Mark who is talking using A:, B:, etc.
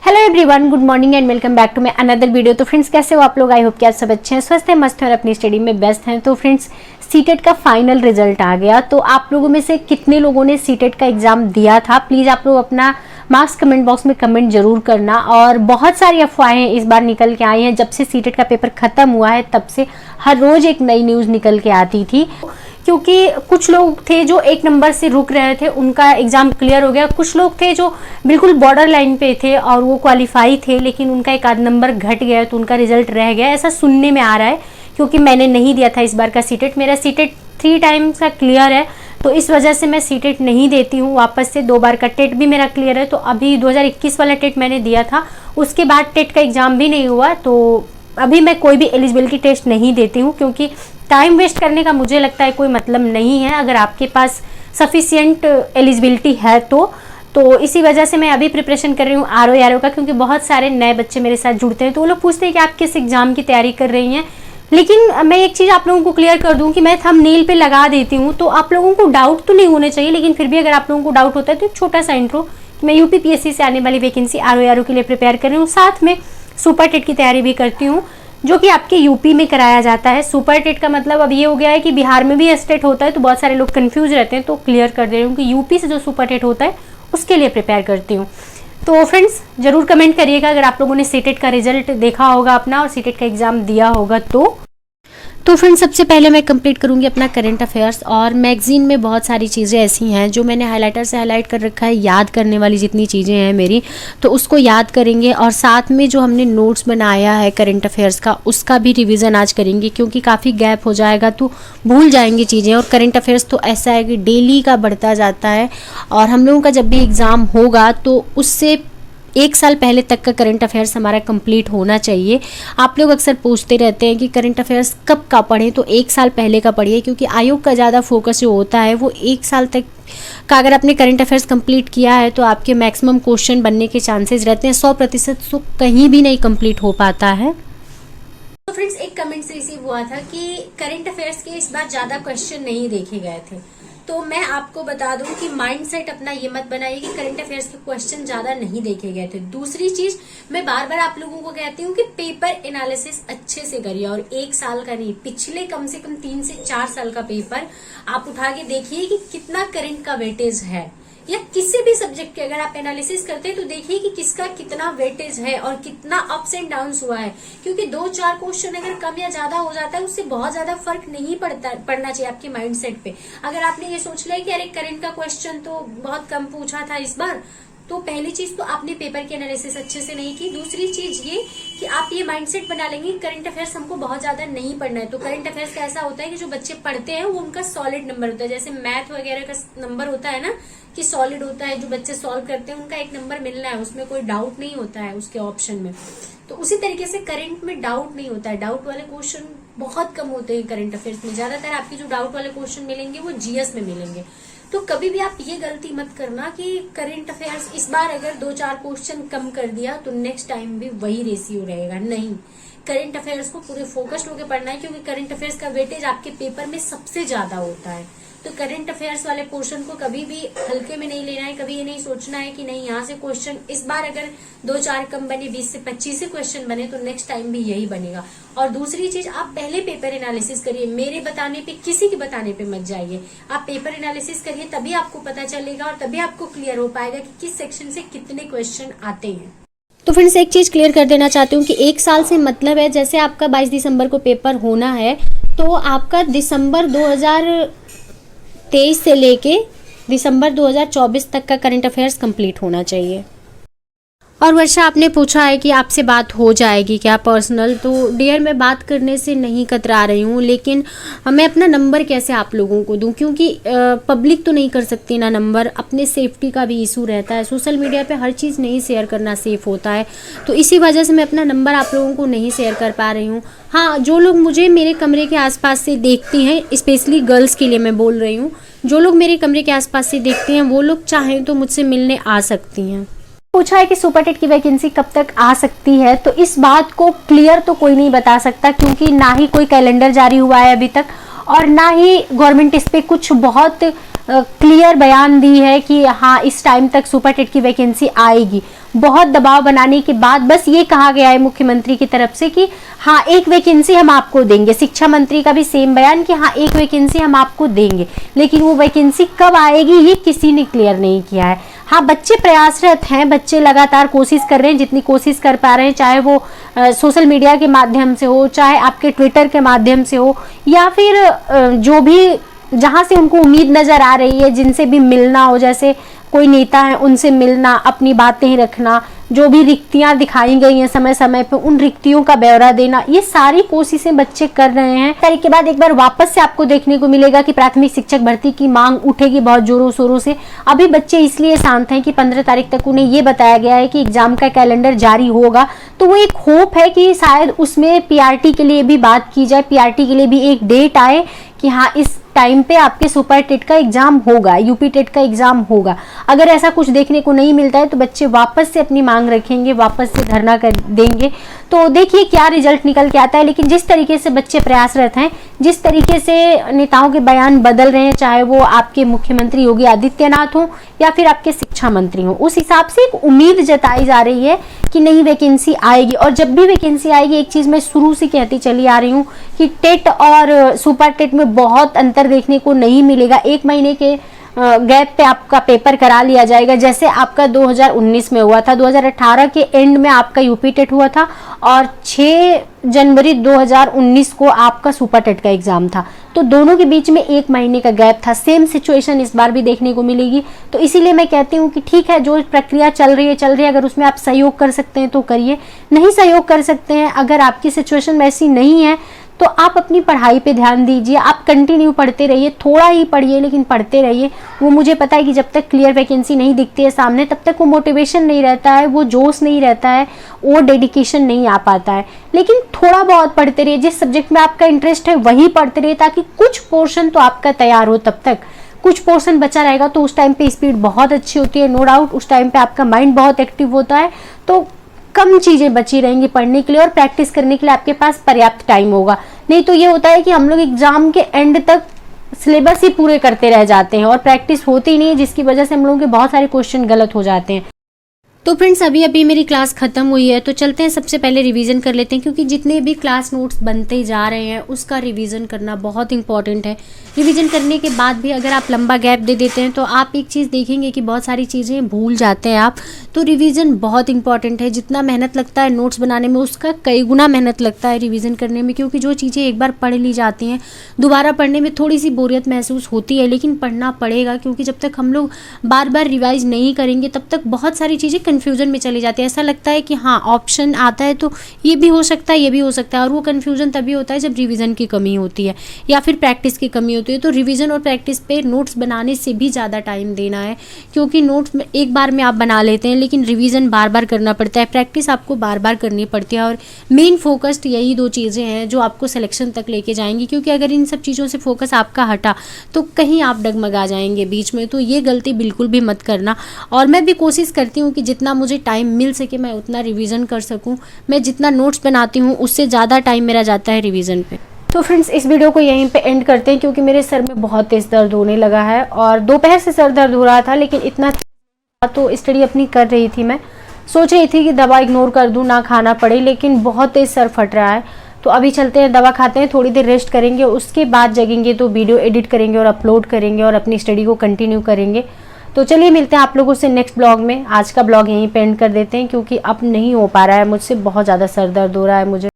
A: Hello everyone, good morning and welcome back to my another video. तो friends, कैसे हो आप लोग? आई होप कि आप सब अच्छे हैं, स्वस्थ हैं, मस्त हैं और अपनी स्टडी में बेस्ट हैं। तो फ्रेंड्स, सीटेट का फाइनल रिजल्ट आ गया। तो आप लोगों में से कितने लोगों ने सीटेट का एग्जाम दिया था, प्लीज़ आप लोग अपना मार्क्स कमेंट बॉक्स में कमेंट जरूर करना। और बहुत सारी अफवाहें इस बार निकल के आई हैं। जब से सीटेट का पेपर खत्म हुआ है तब से हर रोज एक नई न्यूज़ निकल के आती थी, क्योंकि कुछ लोग थे जो एक नंबर से रुक रहे थे, उनका एग्जाम क्लियर हो गया। कुछ लोग थे जो बिल्कुल बॉर्डर लाइन पे थे और वो क्वालिफाई थे, लेकिन उनका एक आध नंबर घट गया तो उनका रिजल्ट रह गया। ऐसा सुनने में आ रहा है, क्योंकि मैंने नहीं दिया था इस बार का सीटेट। मेरा सीटेट 3 टाइम्स का क्लियर है, तो इस वजह से मैं सीटेट नहीं देती हूँ वापस से। 2 बार का टेट भी मेरा क्लियर है। तो अभी 2021 वाला टेट मैंने दिया था, उसके बाद टेट का एग्जाम भी नहीं हुआ। तो अभी मैं कोई भी एलिजिबिलिटी टेस्ट नहीं देती हूँ, क्योंकि टाइम वेस्ट करने का मुझे लगता है कोई मतलब नहीं है अगर आपके पास सफिशिएंट एलिजिबिलिटी है तो इसी वजह से मैं अभी प्रिपरेशन कर रही हूँ आरओ का, क्योंकि बहुत सारे नए बच्चे मेरे साथ जुड़ते हैं तो वो लोग पूछते हैं कि आप किस एग्जाम की तैयारी कर रही हैं। लेकिन मैं एक चीज़ आप लोगों को क्लियर कर दूं कि मैं थंबनेल पे लगा देती हूँ, तो आप लोगों को डाउट तो नहीं होने चाहिए। लेकिन फिर भी अगर आप लोगों को डाउट होता है तो एक छोटा सा इंट्रो, मैं यूपीपीएससी से आने वाली वैकेंसी आरओ के लिए प्रिपेयर कर रही हूँ, साथ में सुपर टेट की तैयारी भी करती हूँ, जो कि आपके यूपी में कराया जाता है। सुपर टेट का मतलब अब ये हो गया है कि बिहार में भी स्टेट होता है, तो बहुत सारे लोग कंफ्यूज रहते हैं, तो क्लियर कर दे रही हूँ कि यूपी से जो सुपर टेट होता है उसके लिए प्रिपेयर करती हूँ। तो फ्रेंड्स, जरूर कमेंट करिएगा अगर आप लोगों ने सीटेट का रिजल्ट देखा होगा अपना और सीटेट का एग्जाम दिया होगा तो फ्रेंड्स, सबसे पहले मैं कंप्लीट करूंगी अपना करंट अफेयर्स। और मैगजीन में बहुत सारी चीज़ें ऐसी हैं जो मैंने हाइलाइटर से हाईलाइट कर रखा है, याद करने वाली जितनी चीज़ें हैं मेरी, तो उसको याद करेंगे। और साथ में जो हमने नोट्स बनाया है करंट अफेयर्स का, उसका भी रिवीजन आज करेंगे, क्योंकि काफ़ी गैप हो जाएगा तो भूल जाएंगे चीज़ें। और करंट अफेयर्स तो ऐसा है कि डेली का बढ़ता जाता है, और हम लोगों का जब भी एग्ज़ाम होगा तो उससे 1 साल पहले तक का करंट अफेयर्स हमारा कंप्लीट होना चाहिए। आप लोग अक्सर पूछते रहते हैं कि करंट अफेयर्स कब का पढ़ें, तो 1 साल पहले का पढ़िए, क्योंकि आयोग का ज़्यादा फोकस जो होता है वो 1 साल तक का अगर आपने करंट अफेयर्स कंप्लीट किया है तो आपके मैक्सिमम क्वेश्चन बनने के चांसेस रहते हैं। 100% तो कहीं भी नहीं कंप्लीट हो पाता है। तो फ्रेंड्स, एक कमेंट से रिसीव हुआ था कि करंट अफेयर्स के इस बार ज़्यादा क्वेश्चन नहीं देखे गए थे। तो मैं आपको बता दूं कि माइंडसेट अपना ये मत बनाइए कि करंट अफेयर्स के क्वेश्चन ज्यादा नहीं देखे गए थे। दूसरी चीज, मैं बार बार आप लोगों को कहती हूँ कि पेपर एनालिसिस अच्छे से करिए, और 1 साल का नहीं, पिछले कम से कम 3 से 4 साल का पेपर आप उठा के देखिए कि कितना करंट का वेटेज है, या किसी भी सब्जेक्ट के अगर आप एनालिसिस करते हैं तो देखिए कि किसका कितना वेटेज है और कितना अप्स एंड डाउन्स हुआ है। क्योंकि 2-4 क्वेश्चन अगर कम या ज्यादा हो जाता है उससे बहुत ज्यादा फर्क नहीं पड़ना चाहिए आपके माइंडसेट पे। अगर आपने ये सोच लिया कि अरे करंट का क्वेश्चन तो बहुत कम पूछा था इस बार, तो पहली चीज तो आपने पेपर की एनालिसिस अच्छे से नहीं की। दूसरी चीज ये कि आप ये माइंडसेट बना लेंगे कि करंट अफेयर्स हमको बहुत ज्यादा नहीं पढ़ना है। तो करंट अफेयर्स का ऐसा होता है कि जो बच्चे पढ़ते हैं वो उनका सॉलिड नंबर होता है, जैसे मैथ वगैरह का नंबर होता है ना कि सॉलिड होता है, जो बच्चे सॉल्व करते हैं उनका 1 नंबर मिलना है, उसमें कोई डाउट नहीं होता है उसके ऑप्शन में। तो उसी तरीके से करंट में डाउट नहीं होता है, डाउट वाले क्वेश्चन बहुत कम होते हैं करंट अफेयर्स में। ज्यादातर आपकी जो डाउट वाले क्वेश्चन मिलेंगे वो जीएस में मिलेंगे। तो कभी भी आप ये गलती मत करना कि करंट अफेयर्स इस बार अगर 2-4 क्वेश्चन कम कर दिया तो नेक्स्ट टाइम भी वही रेशियो रहेगा। नहीं, करंट अफेयर्स को पूरे फोकस्ड होकर पढ़ना है, क्योंकि करंट अफेयर्स का वेटेज आपके पेपर में सबसे ज्यादा होता है। तो करंट अफेयर्स वाले पोर्शन को कभी भी हल्के में नहीं लेना है। कभी ये नहीं सोचना है कि नहीं यहाँ से क्वेश्चन इस बार अगर 2-4 कम बने, 20 से 25 से क्वेश्चन बने, तो नेक्स्ट टाइम भी यही बनेगा। और दूसरी चीज, आप पहले पेपर एनालिसिस करिए, मेरे बताने पे, किसी के बताने पे मत जाइए। आप पेपर एनालिसिस करिए, तभी आपको पता चलेगा और तभी आपको क्लियर हो पाएगा कि किस सेक्शन से कितने क्वेश्चन आते हैं। तो फ्रेंड्स, एक चीज क्लियर कर देना चाहती हूँ कि 1 साल से मतलब है, जैसे आपका 22 दिसंबर को पेपर होना है तो आपका दिसंबर 2023 से लेके दिसंबर 2024 तक का करंट अफेयर्स कंप्लीट होना चाहिए। और वर्षा, आपने पूछा है कि आपसे बात हो जाएगी क्या पर्सनल, तो डियर मैं बात करने से नहीं कतरा रही हूँ, लेकिन मैं अपना नंबर कैसे आप लोगों को दूँ, क्योंकि पब्लिक तो नहीं कर सकती ना नंबर, अपने सेफ्टी का भी इशू रहता है। सोशल मीडिया पे हर चीज़ नहीं शेयर करना सेफ होता है, तो इसी वजह से मैं अपना नंबर आप लोगों को नहीं शेयर कर पा रही हूँ। हाँ, जो लोग मुझे मेरे कमरे के आसपास से देखती हैं, स्पेशली गर्ल्स के लिए मैं बोल रही हूँ, जो लोग मेरे कमरे के आसपास से देखते हैं वो लोग चाहें तो मुझसे मिलने आ सकती हैं। पूछा है कि सुपर टेट की वैकेंसी कब तक आ सकती है, तो इस बात को क्लियर तो कोई नहीं बता सकता, क्योंकि ना ही कोई कैलेंडर जारी हुआ है अभी तक, और ना ही गवर्नमेंट इस पे कुछ बहुत क्लियर बयान दी है कि हाँ इस टाइम तक सुपर टेट की वैकेंसी आएगी। बहुत दबाव बनाने के बाद बस ये कहा गया है मुख्यमंत्री की तरफ से कि हाँ एक वैकेंसी हम आपको देंगे। शिक्षा मंत्री का भी सेम बयान कि हाँ एक वैकेंसी हम आपको देंगे, लेकिन वो वैकेंसी कब आएगी ये किसी ने क्लियर नहीं किया है। हाँ बच्चे प्रयासरत हैं, बच्चे लगातार कोशिश कर रहे हैं, जितनी कोशिश कर पा रहे हैं, चाहे वो सोशल मीडिया के माध्यम से हो, चाहे आपके ट्विटर के माध्यम से हो, या फिर जो भी जहाँ से उनको उम्मीद नज़र आ रही है, जिनसे भी मिलना हो, जैसे कोई नेता है उनसे मिलना, अपनी बातें रखना, जो भी रिक्तियां दिखाई गई हैं समय समय पे उन रिक्तियों का ब्यौरा देना, ये सारी कोशिशें बच्चे कर रहे हैं। तारीख के बाद एक बार वापस से आपको देखने को मिलेगा कि प्राथमिक शिक्षक भर्ती की मांग उठेगी बहुत जोरों शोरों से। अभी बच्चे इसलिए शांत हैं कि 15 तारीख तक उन्हें ये बताया गया है कि एग्जाम का कैलेंडर जारी होगा, तो वो एक होप है कि शायद उसमें पीआरटी के लिए भी बात की जाए, पीआरटी के लिए भी एक डेट आए कि हाँ इस टाइम पे आपके सुपर टेट का एग्जाम होगा, यूपी टेट का एग्जाम होगा। अगर ऐसा कुछ देखने को नहीं मिलता है तो बच्चे वापस से अपनी मांग रखेंगे, वापस से धरना कर देंगे। तो देखिए क्या रिजल्ट निकल के आता है। लेकिन जिस तरीके से बच्चे प्रयासरत हैं, जिस तरीके से नेताओं के बयान बदल रहे हैं, चाहे वो आपके मुख्यमंत्री योगी आदित्यनाथ हो या फिर आपके शिक्षा मंत्री हो, उस हिसाब से एक उम्मीद जताई जा रही है कि नई वैकेंसी आएगी। और जब भी वैकेंसी आएगी, एक चीज मैं शुरू से कहती चली आ रही हूँ कि टेट और सुपर टेट में बहुत अंतर देखने को नहीं मिलेगा। 1 महीने के गैप पे आपका पेपर करा लिया जाएगा, जैसे आपका 2019 में हुआ था। 2018 के एंड में आपका यूपी टेट हुआ था और 6 जनवरी 2019 को आपका सुपर टेट का एग्जाम था। तो दोनों के बीच में 1 महीने का गैप था। सेम सिचुएशन इस बार भी देखने को मिलेगी। तो इसीलिए मैं कहती हूँ कि ठीक है, जो प्रक्रिया चल रही है, अगर उसमें आप सहयोग कर सकते हैं तो करिए, नहीं सहयोग कर सकते हैं, अगर आपकी सिचुएशन वैसी नहीं है तो आप अपनी पढ़ाई पे ध्यान दीजिए। आप कंटिन्यू पढ़ते रहिए, थोड़ा ही पढ़िए लेकिन पढ़ते रहिए। वो मुझे पता है कि जब तक क्लियर वैकेंसी नहीं दिखती है सामने, तब तक वो मोटिवेशन नहीं रहता है, वो जोश नहीं रहता है, वो डेडिकेशन नहीं आ पाता है। लेकिन थोड़ा बहुत पढ़ते रहिए, जिस सब्जेक्ट में आपका इंटरेस्ट है वही पढ़ते रहिए, ताकि कुछ पोर्शन तो आपका तैयार हो। तब तक कुछ पोर्शन बचा रहेगा तो उस टाइम पे स्पीड बहुत अच्छी होती है, नो डाउट। उस टाइम पे आपका माइंड बहुत एक्टिव होता है, तो कम चीजें बची रहेंगी पढ़ने के लिए और प्रैक्टिस करने के लिए आपके पास पर्याप्त टाइम होगा। नहीं तो ये होता है कि हम लोग एग्जाम के एंड तक सिलेबस ही पूरे करते रह जाते हैं और प्रैक्टिस होती ही नहीं है, जिसकी वजह से हम लोगों के बहुत सारे क्वेश्चन गलत हो जाते हैं। तो फ्रेंड्स अभी मेरी क्लास खत्म हुई है, तो चलते हैं सबसे पहले रिवीजन कर लेते हैं, क्योंकि जितने भी क्लास नोट्स बनते जा रहे हैं उसका रिवीजन करना बहुत इंपॉर्टेंट है। रिवीजन करने के बाद भी अगर आप लंबा गैप दे देते हैं तो आप एक चीज़ देखेंगे कि बहुत सारी चीज़ें भूल जाते हैं आप। तो रिवीजन बहुत इंपॉर्टेंट है। जितना मेहनत लगता है नोट्स बनाने में, उसका कई गुना मेहनत लगता है रिवीजन करने में, क्योंकि जो चीज़ें एक बार पढ़ ली जाती हैं दोबारा पढ़ने में थोड़ी सी बोरियत महसूस होती है, लेकिन पढ़ना पड़ेगा, क्योंकि जब तक हम लोग बार बार रिवाइज नहीं करेंगे तब तक बहुत सारी चीज़ें कन्फ्यूजन में चली जाती है। ऐसा लगता है कि हाँ ऑप्शन आता है तो ये भी हो सकता है, ये भी हो सकता है, और वो कन्फ्यूजन तभी होता है जब रिवीजन की कमी होती है या फिर प्रैक्टिस की कमी होती है। तो रिवीजन और प्रैक्टिस पे नोट्स बनाने से भी ज़्यादा टाइम देना है, क्योंकि नोट्स में एक बार में आप बना लेते हैं, लेकिन रिवीजन बार बार करना पड़ता है, प्रैक्टिस आपको बार बार करनी पड़ती है। और मेन फोकस्ड यही 2 चीज़ें हैं जो आपको सिलेक्शन तक लेके जाएंगी, क्योंकि अगर इन सब चीज़ों से फोकस आपका हटा तो कहीं आप डगमगा जाएंगे बीच में। तो ये गलती बिल्कुल भी मत करना। और मैं भी कोशिश करती हूँ कि जितना मुझे टाइम मिल सके मैं उतना रिवीजन कर सकूँ। मैं जितना नोट्स बनाती हूँ उससे ज़्यादा टाइम मेरा जाता है रिवीजन पे। तो फ्रेंड्स इस वीडियो को यहीं पे एंड करते हैं, क्योंकि मेरे सर में बहुत तेज़ दर्द होने लगा है और दोपहर से सर दर्द हो रहा था, लेकिन इतना तो स्टडी अपनी कर रही थी। मैं सोच रही थी कि दवा इग्नोर कर दूं, ना खाना पड़े, लेकिन बहुत तेज़ सर फट रहा है। तो अभी चलते हैं, दवा खाते हैं, थोड़ी देर रेस्ट करेंगे, उसके बाद जगेंगे तो वीडियो एडिट करेंगे और अपलोड करेंगे और अपनी स्टडी को कंटिन्यू करेंगे। तो चलिए मिलते हैं आप लोगों से नेक्स्ट ब्लॉग में। आज का ब्लॉग यहीं पे एंड कर देते हैं, क्योंकि अब नहीं हो पा रहा है मुझसे, बहुत ज़्यादा सर दर्द हो रहा है मुझे।